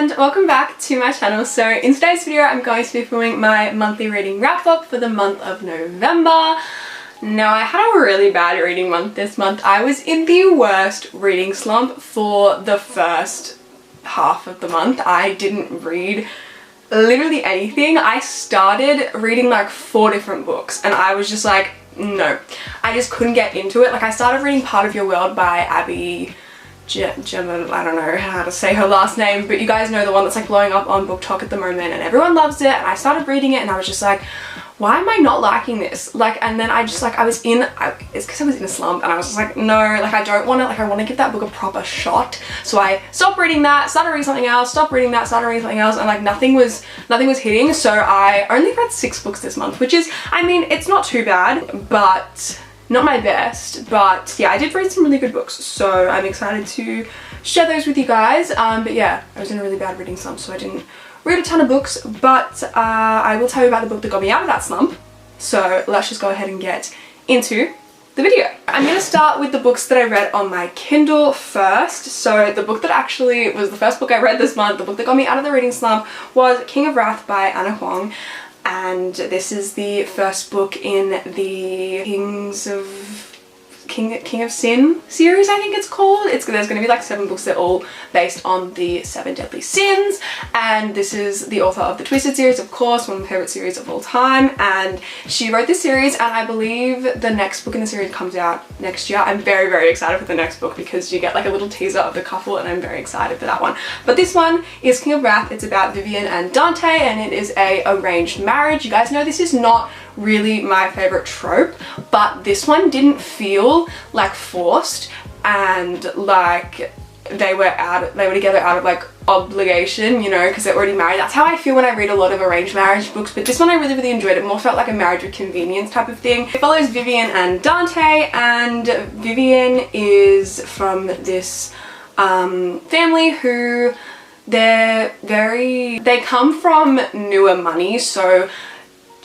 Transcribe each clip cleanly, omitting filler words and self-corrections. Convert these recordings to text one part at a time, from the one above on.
and welcome back to my channel. So in today's video I'm going to be filming my monthly reading wrap up for the month of November. Now, I had a really bad reading month this month. I was in the worst reading slump for the first half of the month. I didn't read literally anything. I started reading like 4 different books and I was just like, no, I just couldn't get into it. Like, I started reading Part of Your World by Abby Gemma, I don't know how to say her last name, but you guys know the one that's like blowing up on Book Talk at the moment and everyone loves it, and I started reading it and I was just like, why am I not liking this? Like, and then I just like, it's because I was in a slump and I was just like, no, like I don't want to, like I want to give that book a proper shot. So I stopped reading that, started reading something else, stopped reading that, started reading something else, and like nothing was hitting. So I only read 6 books this month, which is, I mean, it's not too bad, but not my best. But yeah, I did read some really good books, so I'm excited to share those with you guys. But yeah, I was in a really bad reading slump, so I didn't read a ton of books, but I will tell you about the book that got me out of that slump. So let's just go ahead and get into the video. I'm going to start with the books that I read on my Kindle first. So the book that actually was the first book I read this month, the book that got me out of the reading slump, was King of Wrath by Anna Huang. And this is the first book in the King of Sin series, I think it's called. There's going to be like 7 books. They're all based on the 7 deadly sins, and this is the author of the Twisted series, of course, one of my favorite series of all time, and she wrote this series, and I believe the next book in the series comes out next year. I'm very, very excited for the next book because you get like a little teaser of the couple, and I'm very excited for that one. But this one is King of Wrath. It's about Vivian and Dante, and it is a arranged marriage. You guys know this is not really my favorite trope, but this one didn't feel like forced and like they were together out of like obligation, you know, because they're already married. That's how I feel when I read a lot of arranged marriage books, but this one I really, really enjoyed. It more felt like a marriage with convenience type of thing. It follows Vivian and Dante, and Vivian is from this family who they come from newer money, so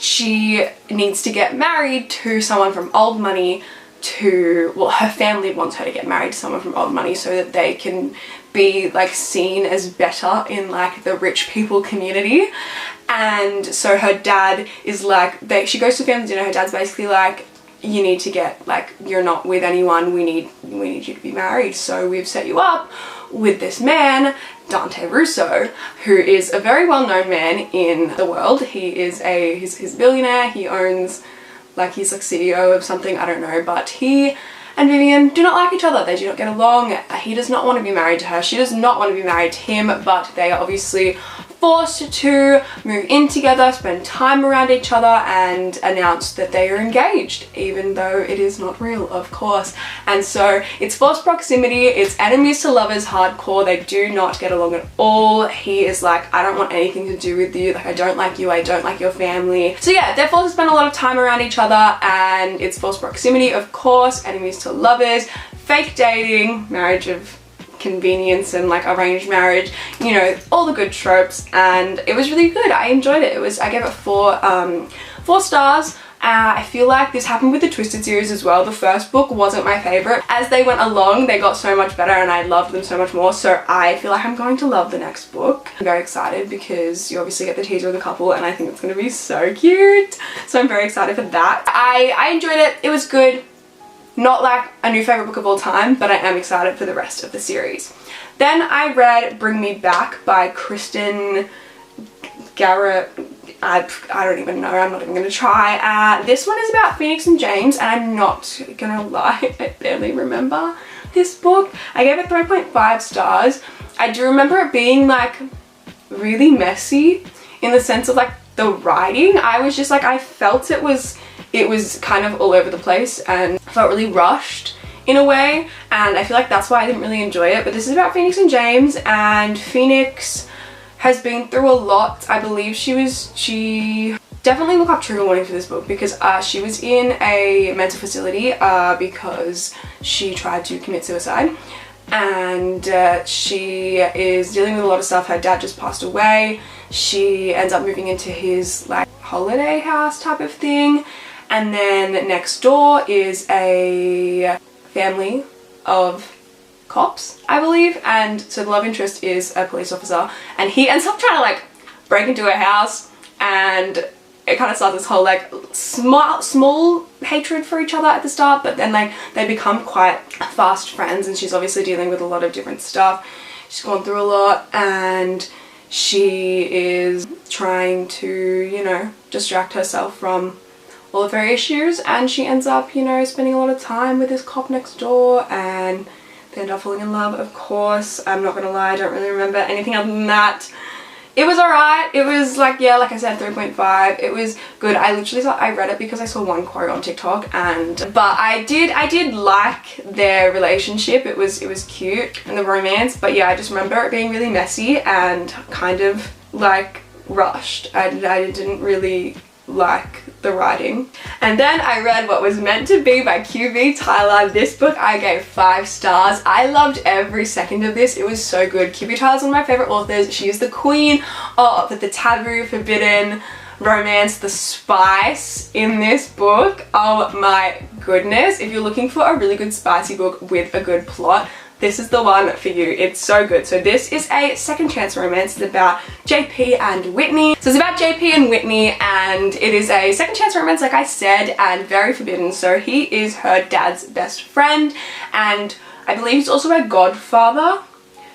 she needs to get married to someone from old money her family wants her to get married to someone from old money so that they can be like seen as better in like the rich people community. And so her dad is like, she goes to family dinner, her dad's basically like, you need to get, like, you're not with anyone, we need you to be married, so we've set you up with this man, Dante Russo, who is a very well-known man in the world. He's a billionaire. He owns, like, he's like CEO of something, I don't know, but he and Vivian do not like each other. They do not get along. He does not want to be married to her. She does not want to be married to him, but they are obviously forced to move in together, spend time around each other, and announce that they are engaged, even though it is not real, of course. And so it's forced proximity, it's enemies to lovers hardcore. They do not get along at all. He is like, I don't want anything to do with you, like I don't like you, I don't like your family. So yeah, they're forced to spend a lot of time around each other, and it's forced proximity, of course, enemies to lovers, fake dating, marriage of convenience, and like arranged marriage, you know, all the good tropes. And it was really good. I enjoyed it. I gave it 4 stars. I feel like this happened with the Twisted series as well. The first book wasn't my favorite. As they went along, they got so much better and I loved them so much more. So I feel like I'm going to love the next book. I'm very excited because you obviously get the teaser of the couple, and I think it's going to be so cute. So I'm very excited for that. I enjoyed it. It was good. Not like a new favorite book of all time, but I am excited for the rest of the series. Then I read Bring Me Back by Kristen Garrett. I don't even know, I'm not even gonna try. This one is about Phoenix and James, and I'm not gonna lie, I barely remember this book. I gave it 3.5 stars. I do remember it being like really messy in the sense of like the writing. I was just like, I felt it was kind of all over the place and felt really rushed in a way, and I feel like that's why I didn't really enjoy it. But this is about Phoenix and James, and Phoenix has been through a lot. I believe she definitely look up trigger warning for this book, because she was in a mental facility because she tried to commit suicide, and she is dealing with a lot of stuff. Her dad just passed away. She ends up moving into his like holiday house type of thing, and then next door is a family of cops, I believe, and so the love interest is a police officer, and he ends up trying to like break into a house, and it kind of starts this whole like small hatred for each other at the start, but then like they become quite fast friends, and she's obviously dealing with a lot of different stuff. She's gone through a lot, and she is trying to, you know, distract herself from all of her issues, and she ends up, you know, spending a lot of time with this cop next door, and they end up falling in love, of course. I'm not gonna lie, I don't really remember anything other than that. It was alright. It was like, yeah, like I said, 3.5. It was good. I literally thought I read it because I saw one quote on TikTok, but I did like their relationship. It was cute, and the romance, but yeah, I just remember it being really messy and kind of like rushed. I didn't really like the writing. And then I read What Was Meant to Be by QB Tyler. This book I gave 5 stars. I loved every second of this. It was so good. QB Tyler's one of my favorite authors. She is the queen of the taboo, forbidden romance, the spice in this book. Oh my goodness. If you're looking for a really good spicy book with a good plot, this is the one for you. It's so good. So this is a second chance romance. It's about JP and Whitney. So it's about JP and Whitney, and it is a second chance romance, like I said, and very forbidden. So he is her dad's best friend, and I believe he's also a godfather.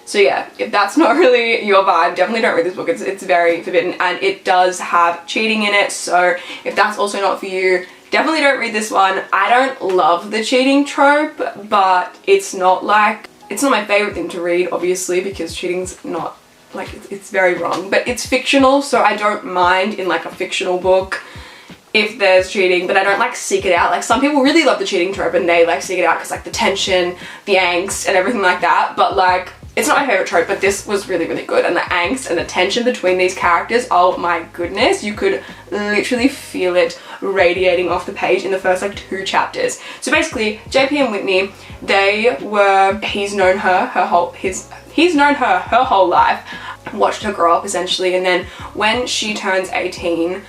So yeah, if that's not really your vibe, definitely don't read this book. It's very forbidden, and it does have cheating in it. So if that's also not for you, definitely don't read this one. I don't love the cheating trope, but it's not my favorite thing to read, obviously, because cheating's not, like, it's very wrong, but it's fictional, so I don't mind in like a fictional book if there's cheating, but I don't like seek it out. Like, some people really love the cheating trope and they like seek it out because like the tension, the angst and everything like that, but like it's not my favorite trope. But this was really, really good, and the angst and the tension between these characters, oh my goodness, you could literally feel it radiating off the page in the first like 2 chapters. So basically, JP and Whitney, he's known her her whole life, watched her grow up essentially, and then when she turns 18,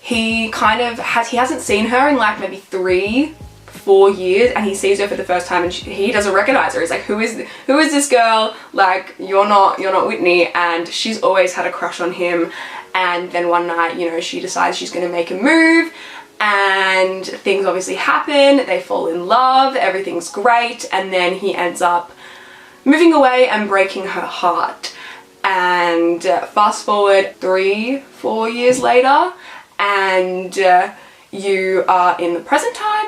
he hasn't seen her in like maybe 3-4 years, and he sees her for the first time, and he doesn't recognize her. He's like, who is this girl? Like, you're not Whitney. And she's always had a crush on him, and then one night, you know, she decides she's gonna make a move, and things obviously happen. They fall in love, everything's great, and then he ends up moving away and breaking her heart. And fast forward 3-4 years later, and you are in the present time,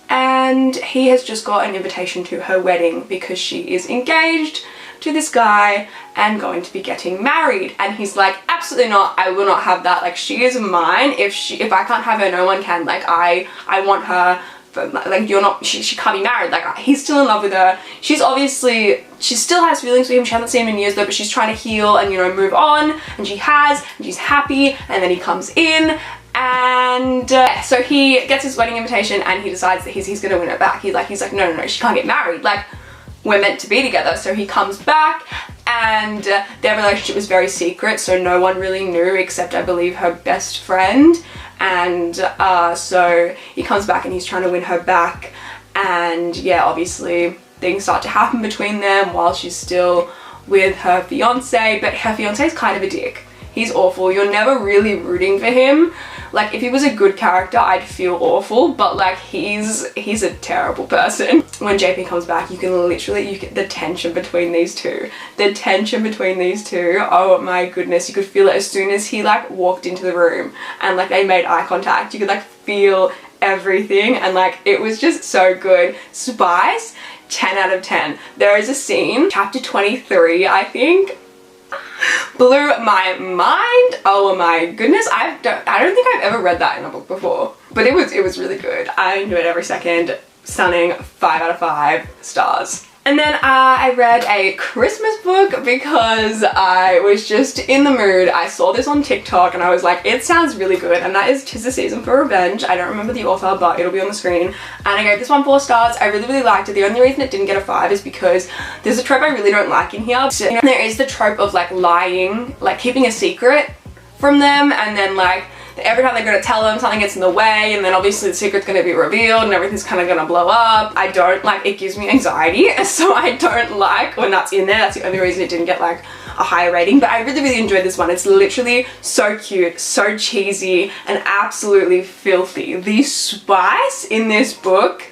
and he has just got an invitation to her wedding because she is engaged to this guy and going to be getting married. And he's like, absolutely not, I will not have that. Like, she is mine. If I can't have her, no one can. Like, I want her, but like, she can't be married. Like, he's still in love with her. She still has feelings for him. She hasn't seen him in years though, but she's trying to heal and, you know, move on, and she's happy. And then he comes in, and so he gets his wedding invitation, and he decides that he's gonna win her back. He's like, no, she can't get married. Like, we're meant to be together. So he comes back, and their relationship was very secret, so no one really knew except, I believe, her best friend. And so he comes back and he's trying to win her back, and yeah, obviously things start to happen between them while she's still with her fiance, but her fiance is kind of a dick. He's awful. You're never really rooting for him. Like, if he was a good character, I'd feel awful, but like, he's a terrible person. When JP comes back, you get the tension between these two. Oh my goodness, you could feel it as soon as he like walked into the room and like they made eye contact. You could like feel everything, and like, it was just so good. Spice, 10 out of 10. There is a scene, chapter 23, I think, blew my mind. Oh my goodness, I don't think I've ever read that in a book before, but it was really good. I enjoyed every second. Stunning, 5 out of 5 stars. And then I read a Christmas book because I was just in the mood. I saw this on TikTok and I was like, it sounds really good, and that is 'Tis the Season for Revenge. I don't remember the author, but it'll be on the screen. And I gave this one 4 stars. I really liked it. The only reason it didn't get a 5 is because there's a trope I really don't like in here. So, there is the trope of like lying, like keeping a secret from them, and then like that every time they're going to tell them, something gets in the way, and then obviously the secret's going to be revealed and everything's kind of going to blow up. I don't like, it gives me anxiety, so I don't like when that's in there. That's the only reason it didn't get like a higher rating, but I really enjoyed this one. It's literally so cute, so cheesy, and absolutely filthy. The spice in this book,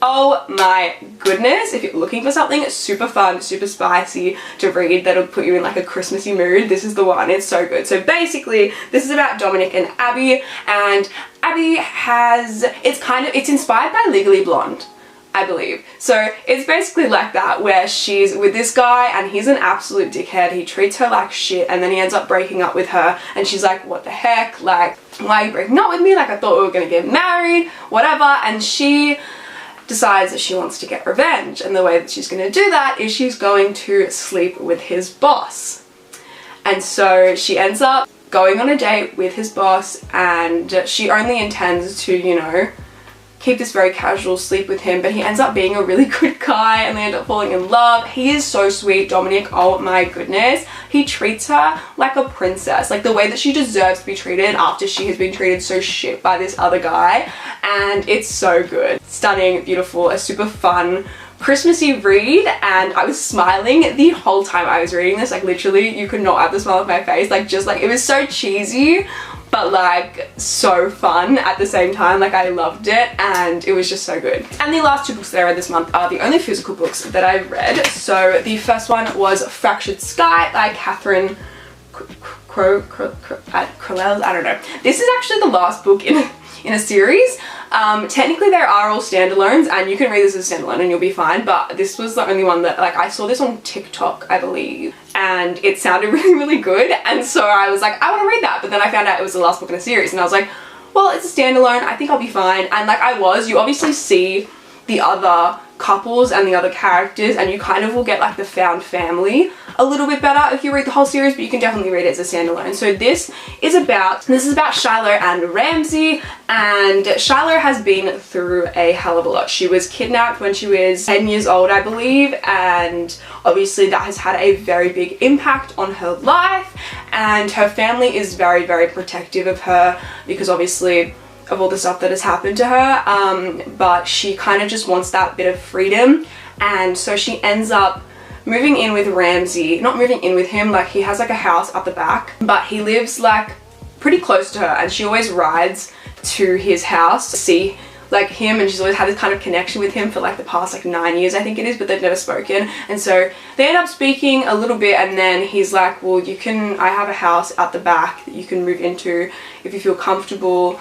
oh my goodness. If you're looking for something super fun, super spicy to read that'll put you in like a Christmassy mood, this is the one. It's so good. So basically, this is about Dominic and Abby, and Abby has, it's inspired by Legally Blonde, I believe. So it's basically like that, where she's with this guy and he's an absolute dickhead. He treats her like shit, and then he ends up breaking up with her, and she's like, what the heck? Like, why are you breaking up with me? Like, I thought we were gonna get married, whatever. And she decides that she wants to get revenge, and the way that she's going to do that is she's going to sleep with his boss. And so she ends up going on a date with his boss, and she only intends to, you know, keep this very casual sleep with him, but he ends up being a really good guy and they end up falling in love. He is so sweet, Dominic, oh my goodness. He treats her like a princess, like the way that she deserves to be treated after she has been treated so shit by this other guy, and it's so good. Stunning, beautiful, a super fun Christmassy read, and I was smiling the whole time I was reading this. Like literally you could not have the smile off my face. Like just like, it was so cheesy but like so fun at the same time. Like I loved it and it was just so good. And the last two books that I read this month are the only physical books that I read. So the first one was Fractured Sky by Catherine Crowell, I don't know. This is actually the last book in a series. Technically they are all standalones, and you can read this as a standalone and you'll be fine, but this was the only one that, like, I saw this on TikTok, I believe, and it sounded really good, and so I was like, I want to read that, but then I found out it was the last book in a series, and I was like, well, it's a standalone, I think I'll be fine. And like you obviously see the other couples and the other characters, and you kind of will get like the found family a little bit better if you read the whole series, but you can definitely read it as a standalone. So this is about Shiloh and Ramsey, and Shiloh has been through a hell of a lot. She was kidnapped when she was 10 years old, I believe, and obviously that has had a very big impact on her life, and her family is very protective of her because obviously of all the stuff that has happened to her, but she kind of just wants that bit of freedom, and so she ends up moving in with Ramsey. Not moving in with him, like he has like a house at the back, but he lives like pretty close to her, and she always rides to his house to see like him, and she's always had this kind of connection with him for like the past like 9 years, I think it is, but they've never spoken. And so they end up speaking a little bit, and then he's like, well, I have a house at the back that you can move into if you feel comfortable,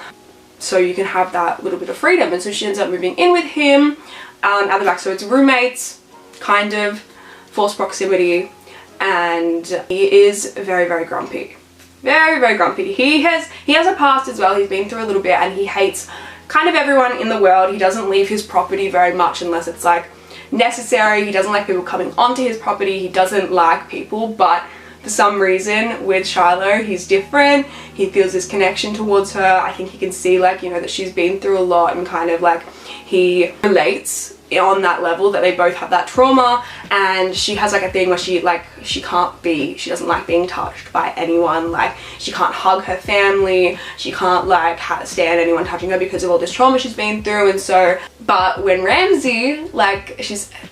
so you can have that little bit of freedom. And so she ends up moving in with him at the back. So it's roommates, kind of, forced proximity, and he is very grumpy. Very grumpy. He has a past as well. He's been through a little bit, and he hates kind of everyone in the world. He doesn't leave his property very much unless it's like necessary. He doesn't like people coming onto his property. He doesn't like people, but for some reason with Shiloh, he's different. He feels this connection towards her. I think he can see, like, you know, that she's been through a lot, and kind of like he relates on that level, that they both have that trauma. And she has like a thing where she doesn't like being touched by anyone. Like she can't hug her family, she can't like stand anyone touching her because of all this trauma she's been through. And so, but when Ramsey like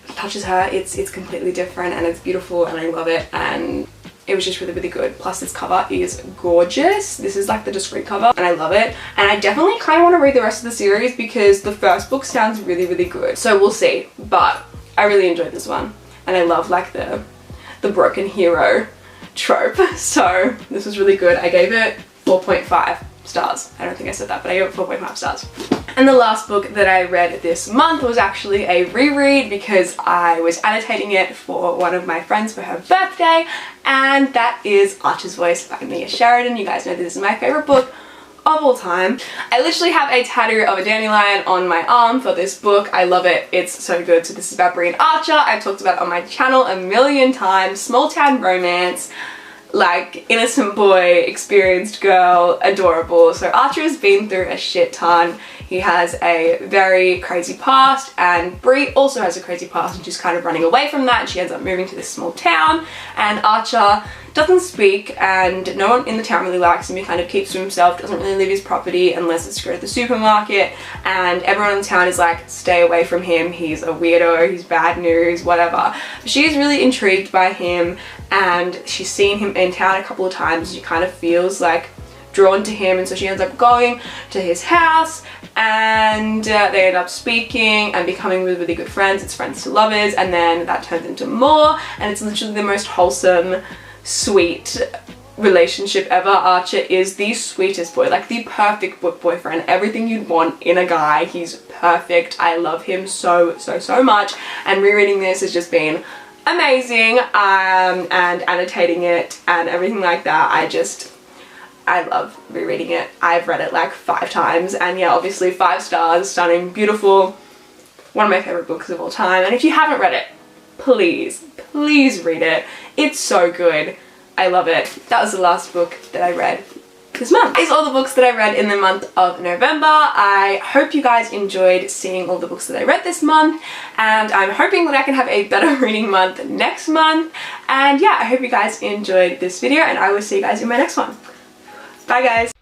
touches her, it's completely different, and it's beautiful, and I love it, and it was just really good. Plus this cover is gorgeous. This is like the discreet cover, and I love it. And I definitely kind of want to read the rest of the series because the first book sounds really good. So we'll see, but I really enjoyed this one, and I love like the broken hero trope. So this was really good. I gave it 4.5 stars. I don't think I said that, but I gave it 4.5 stars. And the last book that I read this month was actually a reread because I was annotating it for one of my friends for her birthday, and that is Archer's Voice by Mia Sheridan. You guys know this is my favorite book of all time. I literally have a tattoo of a dandelion on my arm for this book. I love it. It's so good. So this is about Brie and Archer. I've talked about it on my channel a million times. Small town romance, like innocent boy, experienced girl, adorable. So Archer has been through a shit ton. He has a very crazy past, and Brie also has a crazy past, and she's kind of running away from that, and she ends up moving to this small town, and Archer doesn't speak and no one in the town really likes him. He kind of keeps to himself, doesn't really leave his property unless it's to go to the supermarket, and everyone in town is like, stay away from him, he's a weirdo, he's bad news, whatever. But she's really intrigued by him and she's seen him in town a couple of times. She kind of feels like drawn to him, and so she ends up going to his house and they end up speaking and becoming really, really good friends. It's friends to lovers, and then that turns into more, and it's literally the most wholesome, sweet relationship ever. Archer is the sweetest boy, like the perfect boyfriend, everything you'd want in a guy. He's perfect. I love him so much, and rereading this has just been amazing, and annotating it and everything like that. I love rereading it. I've read it like 5 times, and yeah, obviously 5 stars, stunning, beautiful, one of my favorite books of all time. And if you haven't read it, please read it. It's so good. I love it. That was the last book that I read this month. These are all the books that I read in the month of November. I hope you guys enjoyed seeing all the books that I read this month, and I'm hoping that I can have a better reading month next month. And yeah, I hope you guys enjoyed this video, and I will see you guys in my next one. Bye guys!